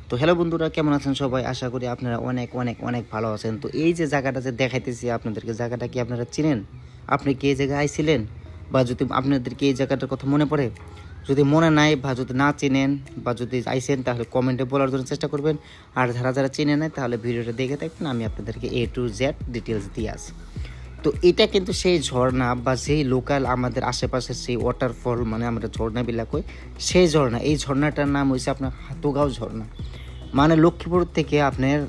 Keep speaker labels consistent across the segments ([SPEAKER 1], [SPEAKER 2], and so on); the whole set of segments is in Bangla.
[SPEAKER 1] তো হ্যালো বন্ধুরা, কেমন আছেন সবাই? আশা করি আপনারা অনেক অনেক অনেক ভালো আছেন। তো এই যে জায়গাটা যে দেখাইতেছি আপনাদেরকে, জায়গাটা কি আপনারা চিনেন? আপনি কি এই জায়গায় আইছিলেন? বা যদি আপনাদেরকে এই জায়গাটার কথা মনে পড়ে, যদি মনে নাই বা যদি না চিনেন বা যদি আইসেন তাহলে কমেন্টে বলার জন্য চেষ্টা করবেন। আর যারা যারা চিনে নেয় তাহলে ভিডিওটা দেখে থাকবেন, আমি আপনাদেরকে A to Z ডিটেলস দিয়ে আসি। তো এটা কিন্তু সেই ঝর্ণা বা যেই লোকাল আমাদের আশেপাশের সেই ওয়াটারফল, মানে আমরা ঝর্ণা বিলাক হই, সেই ঝর্ণা। এই ঝর্ণাটার নাম হয়েছে আপনার হাতুগাঁও ঝর্ণা। মানে লক্ষ্মীপুর থেকে আপনার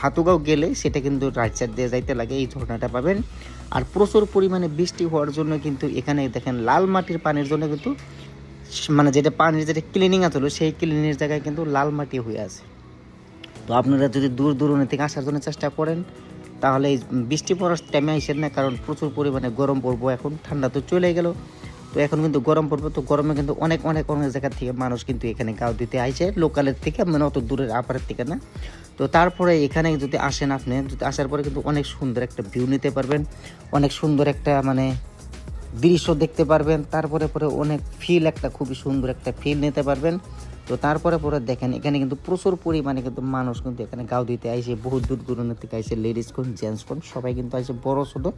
[SPEAKER 1] হাতুগাঁও গেলে সেটা কিন্তু রাইট সাইড দিয়ে যাইতে লাগে, এই ঝর্ণাটা পাবেন। আর প্রচুর পরিমাণে বৃষ্টি হওয়ার জন্য কিন্তু এখানে দেখেন লাল মাটির পানির জন্য কিন্তু মানে যেটা পানির যেটা ক্লিনিং আছে সেই ক্লিনিংয়ের জায়গায় কিন্তু লাল মাটি হয়ে আছে। তো আপনারা যদি দূর দূরান্ত থেকে আসার জন্য চেষ্টা করেন তাহলে এই বৃষ্টি পড়ার টাইমে আসেন না, কারণ প্রচুর পরিমাণে গরম পড়বো। এখন ঠান্ডা তো চলে গেল, তো এখন কিন্তু গরম পড়বে। তো গরমে কিন্তু অনেক অনেক অনেক জায়গা থেকে মানুষ কিন্তু এখানে গাও দিতে আইছে, লোকালের থেকে, মানে অত দূরের আপারের থেকে না। তো তারপরে এখানে যদি আসেন, আপনি যদি আসার পরে কিন্তু অনেক সুন্দর একটা ভিউ নিতে পারবেন, অনেক সুন্দর একটা মানে দৃশ্য দেখতে পারবেন। তারপরে অনেক ফিল, একটা খুবই সুন্দর একটা ফিল নিতে পারবেন। তো তারপরে দেখেন এখানে কিন্তু প্রচুর পরিমাণে কিন্তু মানুষ কিন্তু এখানে গাও দিতে আইসে, বহু দূর দূরান্ত থেকে আইসে, লেডিস কোন জেন্টস কোন সবাই কিন্তু আইসে, বড় ছোটো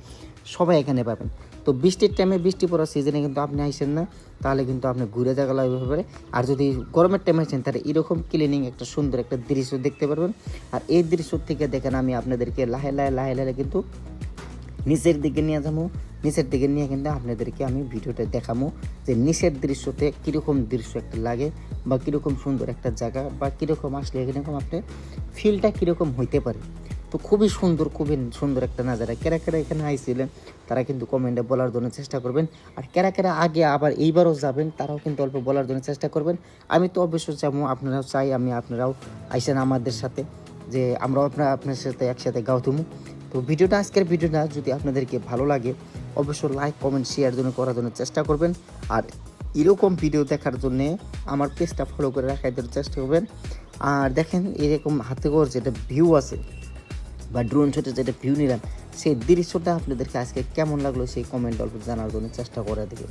[SPEAKER 1] সবাই এখানে পাবেন। তো বৃষ্টির টাইমে, বৃষ্টি পড়ার সিজনে কিন্তু আপনি আইসেন না, তাহলে কিন্তু আপনি ঘুরে জায়গা লাগবে পারে। আর যদি গরমের টাইমে আসেন তাহলে এরকম ক্লিনিং একটা সুন্দর একটা দৃশ্য দেখতে পারবেন। আর এই দৃশ্য থেকে দেখেন আমি আপনাদেরকে লাহে লাহে কিন্তু নিচের দিকে নিয়ে যাবো। নিচের দিকে নিয়ে কিন্তু আপনাদেরকে আমি ভিডিওটা দেখাবো যে নিচের দৃশ্যতে কীরকম দৃশ্য একটা লাগে, বা কীরকম সুন্দর একটা জায়গা, বা কীরকম আসলে এরকম আপনার ফিলটা কীরকম হইতে পারে। তো খুবই সুন্দর একটা নাজারা। কেরা এখানে আইছিলেন তারা কিন্তু কমেন্টে বলার জন্য চেষ্টা করবেন। আর কেরা আগে আবার এইবারও যাবেন তারাও কিন্তু অল্প বলার জন্য চেষ্টা করবেন। আমি তো অবশ্যই যাবো, আপনারাও চাই আপনারাও আইসেন আমাদের সাথে, যে আমরাও আপনার সাথে একসাথে গাও তুমু। তো আজকের ভিডিওটা যদি আপনাদেরকে ভালো লাগে অবশ্যই লাইক কমেন্ট শেয়ার করার জন্য চেষ্টা করবেন। আর এরকম ভিডিও দেখার জন্যে আমার পেজটা ফলো করে রাখার জন্য চেষ্টা করবেন। আর দেখেন এরকম হাতেগড় যেটা ভিউ আছে বা ড্রোন শটে যেটা ভিউ নিলাম, সেই দৃশ্যটা আপনাদেরকে আজকে কেমন লাগলো সেই কমেন্ট অল্প জানার জন্য চেষ্টা করে দেবেন।